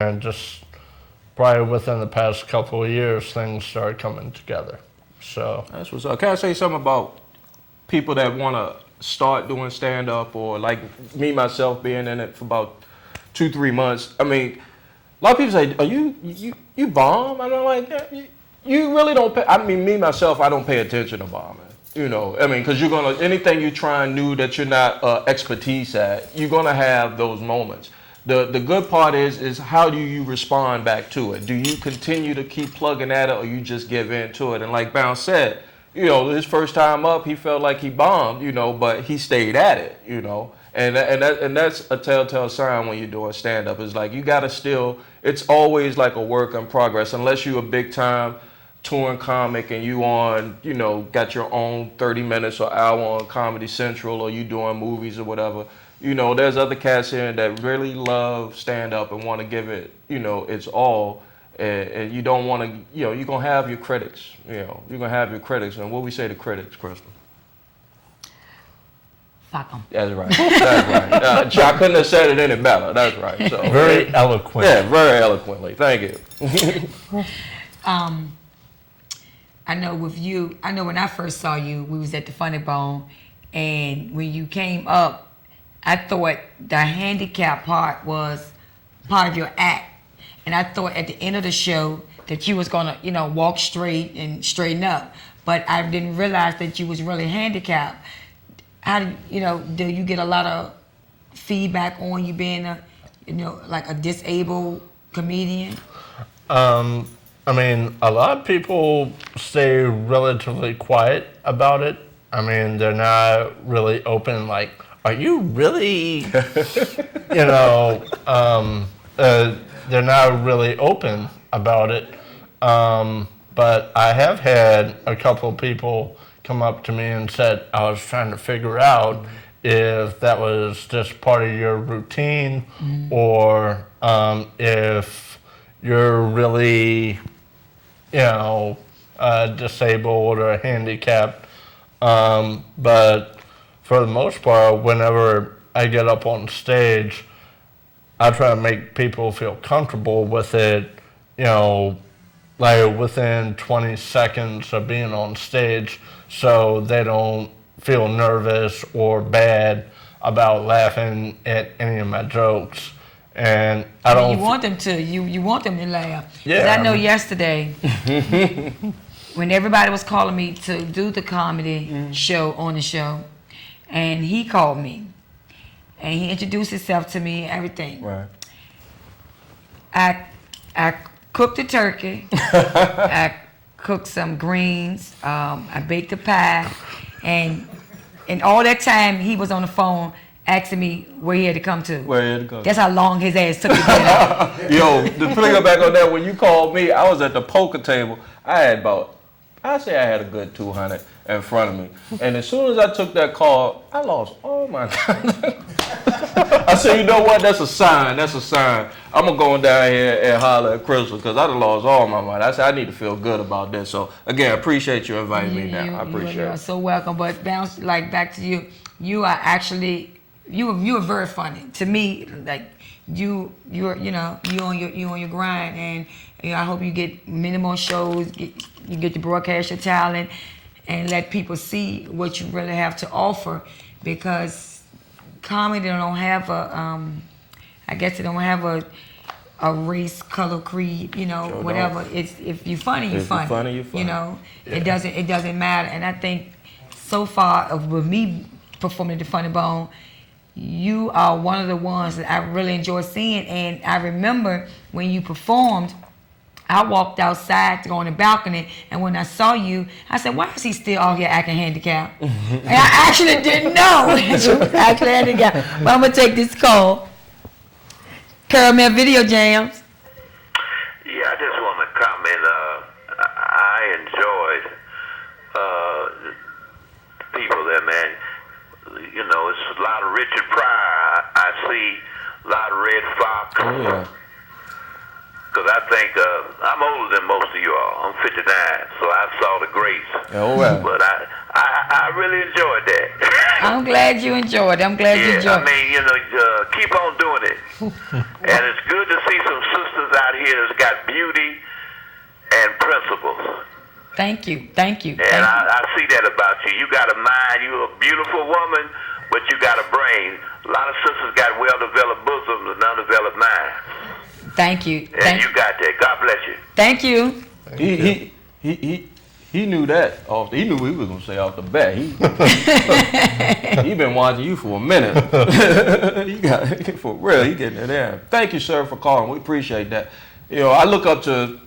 And just probably within the past couple of years, things started coming together. So that's what's up. Can I say something about people that want to start doing stand-up, or like me myself being in it for about 2-3 months? I mean, a lot of people say, "Are you bomb?" And I'm like, yeah, you really don't pay. I mean, me myself, I don't pay attention to bombing. You know, I mean, because you're gonna, anything you try and new that you're not expertise at, you're gonna have those moments. The good part is how do you respond back to it? Do you continue to keep plugging at it, or you just give in to it? And like Bounce said, you know, his first time up, he felt like he bombed, you know, but he stayed at it, you know. And that's a telltale sign when you're doing stand-up. It's like you gotta still, it's always like a work in progress, unless you're a big time touring comic and you on, you know, got your own 30 minutes or hour on Comedy Central, or you doing movies or whatever. You know, there's other cats here that really love stand-up and want to give it, you know, its all. And you don't want to, you know, you're going to have your critics, you know. You're going to have your critics. And what we say to critics, Crystal? Fuck them. That's right. That's right. I couldn't have said it any better. That's right. So very eloquent. Yeah, very eloquently. Thank you. I know with you, I know when I first saw you, we was at the Funny Bone, and when you came up, I thought the handicap part was part of your act. And I thought at the end of the show that you was gonna, you know, walk straight and straighten up. But I didn't realize that you was really handicapped. How do you know, do you get a lot of feedback on you being a, you know, like a disabled comedian? I mean, a lot of people stay relatively quiet about it. I mean, they're not really open, like, are you really, you know, they're not really open about it. But I have had a couple of people come up to me and said, I was trying to figure out if that was just part of your routine, or if you're really, you know, disabled or handicapped. But for the most part, whenever I get up on stage, I try to make people feel comfortable with it, you know, like within 20 seconds of being on stage, so they don't feel nervous or bad about laughing at any of my jokes. And I don't. You want them to. You want them to laugh. Yeah. 'Cause I know yesterday, when everybody was calling me to do the comedy show on the show, and he called me, and he introduced himself to me and everything. Right. I cooked the turkey. I cooked some greens. I baked a pie, and all that time he was on the phone asking me where he had to come to. Where he had to go. That's how long his ass took to get out. Yo, to pick back on that, when you called me, I was at the poker table. I had about, I say I had a good 200 in front of me. And as soon as I took that call, I lost all my content. I said, you know what? That's a sign. That's a sign. I'm going to go down here and holler at Crystal, because I done lost all my money. I said, I need to feel good about this. So, again, I appreciate you inviting me down. I appreciate it. You're so welcome. But bounce, like, back to you. You are actually, you are very funny. To me, like, you're you know, you on your grind, and you know, I hope you get many more shows, you get to broadcast your talent and let people see what you really have to offer, because comedy don't have a I guess it don't have a race, color, creed, you know, Sure whatever. don't. It's if you're funny, you're funny. If you're funny, you're funny. You know, Yeah. it doesn't matter. And I think so far with me performing at the Funny Bone, you are one of the ones that I really enjoy seeing. And I remember when you performed, I walked outside to go on the balcony, and when I saw you, I said, why is he still out here acting handicapped? And I actually didn't know he was actually handicapped. But I'm going to take this call. Caramel Video Jams. Yeah, I just want to comment. I enjoyed people there, man. You know, it's a lot of Richard Pryor. I see a lot of Red Fox. Oh, yeah. Because I think I'm older than most of you all. I'm 59, so I saw the greats. Oh, well. But I really enjoyed that. I'm glad you enjoyed it. I'm glad you Yeah, enjoyed I mean, you know, keep on doing it. And it's good to see some sisters here that's got beauty and principles. Thank you. And I see that about you. You got a mind. You're a beautiful woman, but you got a brain. A lot of sisters got well-developed bosoms and undeveloped minds. Thank you. And you got that. God bless you. Thank you. He knew that. He knew what he was gonna say off the bat. He been watching you for a minute. You got for real. He getting it in. Thank you, sir, for calling. We appreciate that. You know, I look up to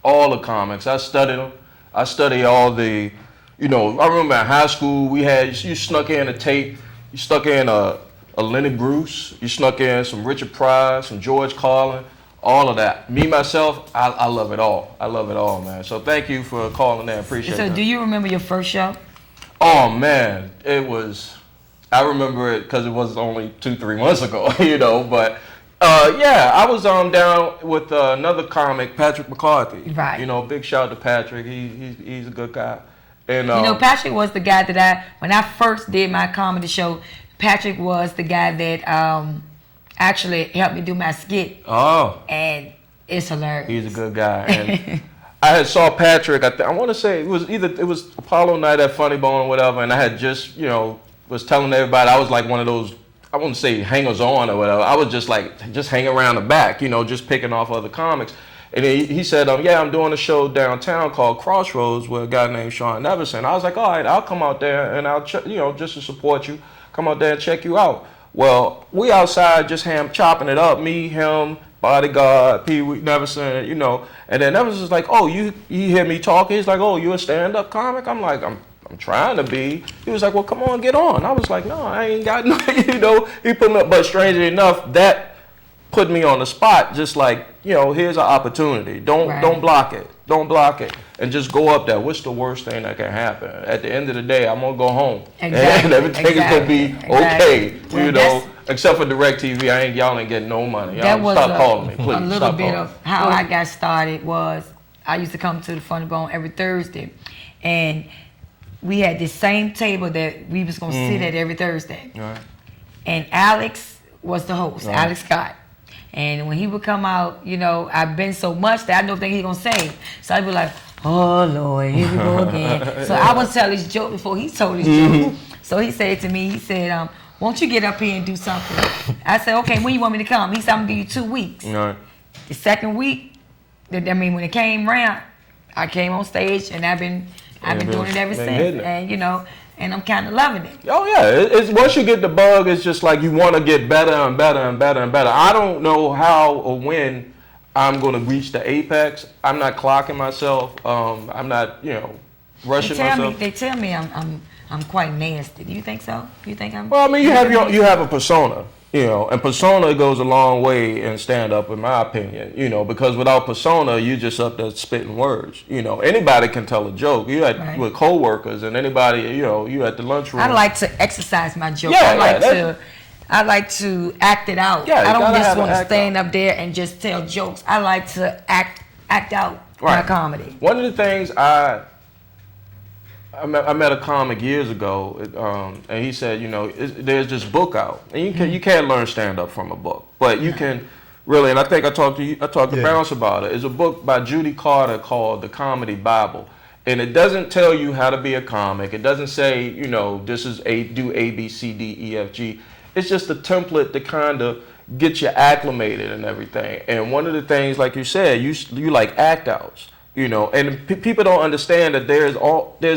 all the comics. I study them. I study all the. You know, I remember in high school you snuck in a tape. You stuck in a Lenny Bruce. You snuck in some Richard Pryor, some George Carlin. All of that. Me, myself, I love it all. I love it all, man. So thank you for calling in. Appreciate it. So do you remember your first show? Oh, man. I remember it because it was only 2-3 months ago, you know. But, yeah, I was down with another comic, Patrick McCarthy. Right. You know, big shout out to Patrick. He's a good guy. And you know, Patrick was the guy that when I first did my comedy show, Patrick was the guy that actually helped me do my skit. Oh. And it's hilarious. He's a good guy. And I had saw Patrick, I want to say it was Apollo night at Funny Bone or whatever, and I had just, you know, was telling everybody I was like one of those, I wouldn't say hangers on or whatever. I was just hanging around the back, you know, just picking off other comics. And he said, yeah, I'm doing a show downtown called Crossroads with a guy named Sean Neveron. I was like, all right, I'll come out there and I'll, you know, just to support you, come out there and check you out. Well, we outside just chopping it up, me, him, Bodyguard, Pee Wee, Neveron, you know. And then Neveron was like, oh, you hear me talking? He's like, oh, you a stand-up comic? I'm like, I'm trying to be. He was like, well, come on, get on. I was like, no, I ain't got no, you know. He put me up, but strangely enough, that put me on the spot, just like, you know, here's an opportunity. Don't block it. Don't block it. And just go up there. What's the worst thing that can happen? At the end of the day, I'm going to go home. Exactly. And everything is going to be okay. Well, you know, except for DirecTV, y'all ain't getting no money. Stop calling me, please. A little bit of how I got started was I used to come to the Funny Bone every Thursday. And we had the same table that we was going to sit at every Thursday. Right. And Alex was the host, Alex Scott. And when he would come out, you know, I've been so much that I know things he's going to say. So I'd be like, oh, Lord, here we go again. So I would tell his joke before he told his joke. So he said to me, he said, won't you get up here and do something? I said, okay, when you want me to come? He said, I'm going to give you 2 weeks. Right. The second week, when it came around, I came on stage and I've been doing it ever since. And, you know, and I'm kind of loving it. Oh, yeah. It's once you get the bug, it's just like you want to get better and better and better and better. I don't know how or when I'm going to reach the apex. I'm not clocking myself. I'm not, you know, rushing myself. They tell me I'm quite nasty. Do you think so? You think I'm? Well, I mean, you have a persona. You know, and persona goes a long way in stand-up, in my opinion, you know, because without persona, you just up there spitting words. You know, anybody can tell a joke. You with co-workers and anybody, you know, you at the lunchroom. I like to exercise my joke. I like to act it out. Yeah, I don't just want to stand up there and just tell jokes. I like to act out my comedy. One of the things I met a comic years ago, and he said, you know, there's this book out, and you can't learn stand-up from a book, but you can really, and I think I talked to Bounce about it. It's a book by Judy Carter called The Comedy Bible, and it doesn't tell you how to be a comic. It doesn't say, you know, this is do A, B, C, D, E, F, G. It's just a template to kind of get you acclimated and everything. And one of the things, like you said, you like act outs. You know, and people don't understand that there's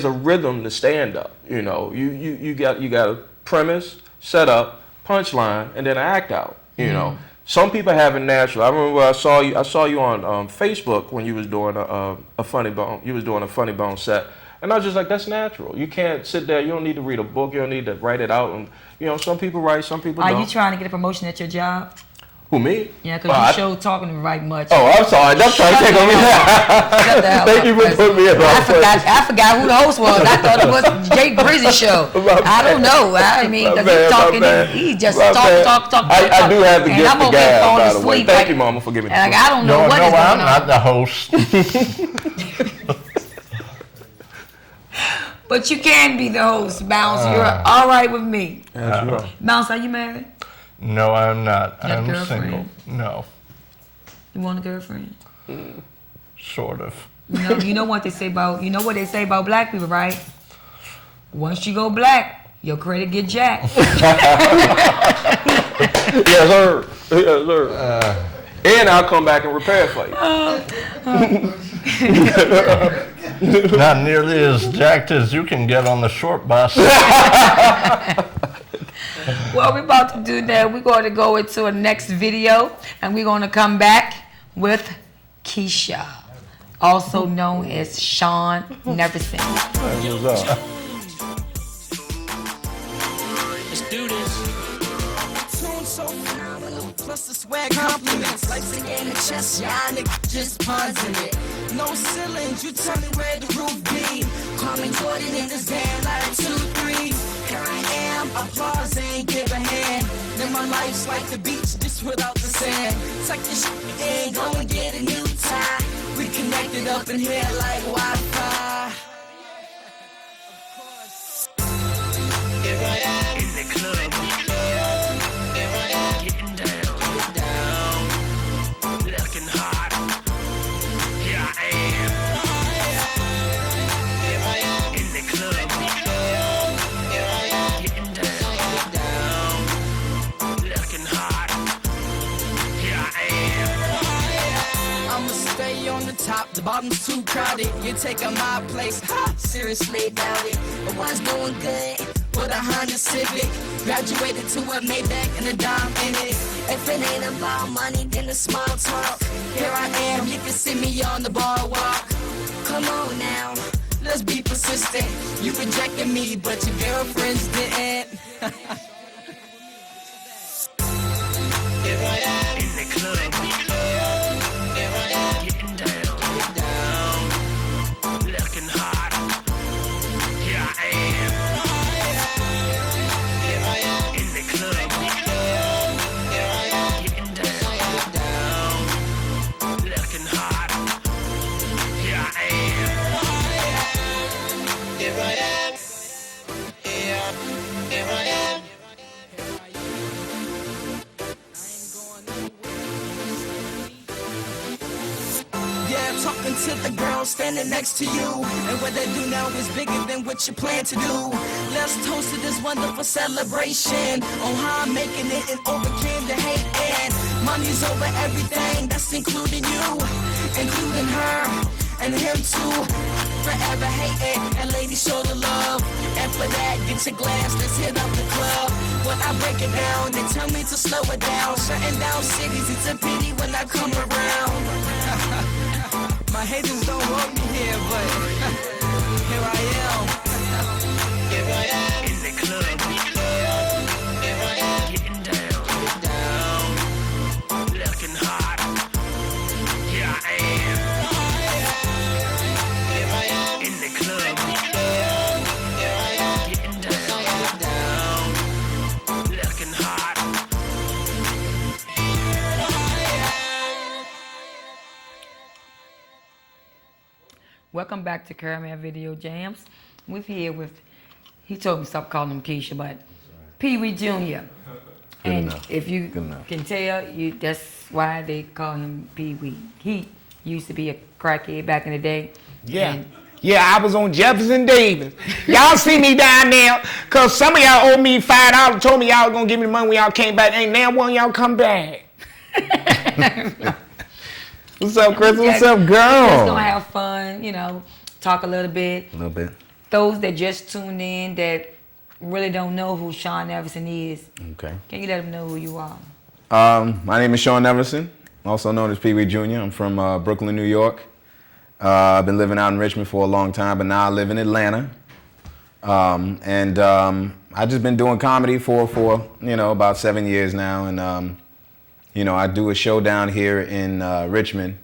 a rhythm to stand up. You know, you got a premise, setup, punchline, and then an act out. You know, some people have it natural. I remember I saw you on Facebook when you was doing a Funny Bone. You was doing a Funny Bone set, and I was just like, that's natural. You can't sit there. You don't need to read a book. You don't need to write it out. And you know, some people write, some people don't. Are you trying to get a promotion at your job? Who, me? Yeah, because you show talking right much. Oh, I'm sorry. I'm trying to take on me. Thank you for putting me in. I forgot who the host was. I thought it was Jake Brizzy's show. I don't know. I mean, because he's talking, he just talk. I do have to get the gas, by the way. Thank you, Mama, for giving me the I don't know what is going on. No, I'm not the host. But you can be the host, Bounce. You're all right with me. That's right. Bounce, are you married? No, I'm not. You have I'm a girlfriend? single. No. You want a girlfriend? Sort of. You know what they say about black people, right? Once you go black, your credit get jacked. Yes, sir. Yes, sir. And I'll come back and repair it for you. Not nearly as jacked as you can get on the short bus. Well, we're about to do that. We're going to go into a next video, and we're going to come back with Keisha, also known as Sean Neveron. What's up? Let's do this. Tune so phenomenal, plus the swag compliments. Like singing the chest, y'all niggas just pausing it. No ceilings, you tell me where the roof be. Call me Jordan in this van like 2-3. Here I am, applause ain't give a hand. Then my life's like the beach, just without the sand. Tuck this shit in, go and get a new tie. We connected up in here like Wi-Fi. Here I am in the club. Here I am getting down, looking hot. Here I am. Here I am in the club. Here I am getting down, looking hot. Here I am. I'ma stay on the top, the bottom's too crowded. You're taking my place, ha, seriously doubt it. But what's going good? With a Honda Civic, graduated to a Maybach and a dime in it. If it ain't about money, then a small talk. Here I am, you can see me on the boardwalk. Come on now, let's be persistent. You rejected me, but your girlfriends didn't. Here I am in the club. Here I am getting down, looking hot. Here I am. In the club, here I am getting down, looking hot. Here I am. Here I am. Here I am. Yeah, talking to the girl standing next to you. And what they do now is bigger than what you plan to do. Let's toast to this wonderful celebration on how I'm making it and overcame the hate. And money's over everything, that's including you, including her and him too. Forever hating and ladies show the love. And for that, get your glass, let's hit up the club. When I break it down, they tell me to slow it down. Shutting down cities, it's a pity when I come around. My haters don't want me here, but here I am. Here I am in the club. Here I am getting down, looking hot. Here I am. Here I am in the club. Here I am getting down, looking hot. Welcome back to Caramel Video Jams. We're here with, he told me stop calling him Keisha, but Pee Wee Jr. And enough. if you Good enough. can tell, that's why they call him Pee Wee. He used to be a crackhead back in the day. Yeah. And Yeah, I was on Jefferson Davis. Y'all see me down there, cause some of y'all owe me $5, told me y'all was gonna give me the money when y'all came back. Ain't now one y'all come back. What's up, Chris? What's up, Just girl? gonna have fun, talk a little bit. A little bit. Those that just tuned in that really don't know who Sean Neveron is, Okay. can you let them know who you are? My name is Sean Neveron, also known as Pee Wee Jr. I'm from Brooklyn, New York. I've been living out in Richmond for a long time, but now I live in Atlanta. I've just been doing comedy for about 7 years now. And, I do a show down here in Richmond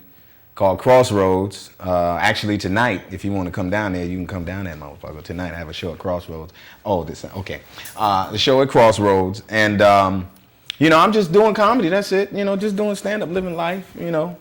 called Crossroads. Actually, tonight, if you want to come down there, you can come down there, motherfucker. Tonight, I have a show at Crossroads. Okay. The show at Crossroads. And, I'm just doing comedy. That's it. Just doing stand-up, living life, and,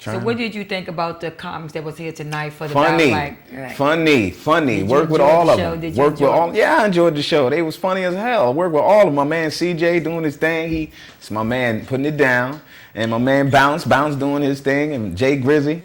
So what did you think about the comics that was here tonight for the Funny, funny. Did you Work with enjoy all the of show? them. Did you Work with enjoy all. Yeah, I enjoyed the show. They was funny as hell. Work with all of them. My man CJ doing his thing. It's my man putting it down, and my man Bounce doing his thing, and Jay Grizzy.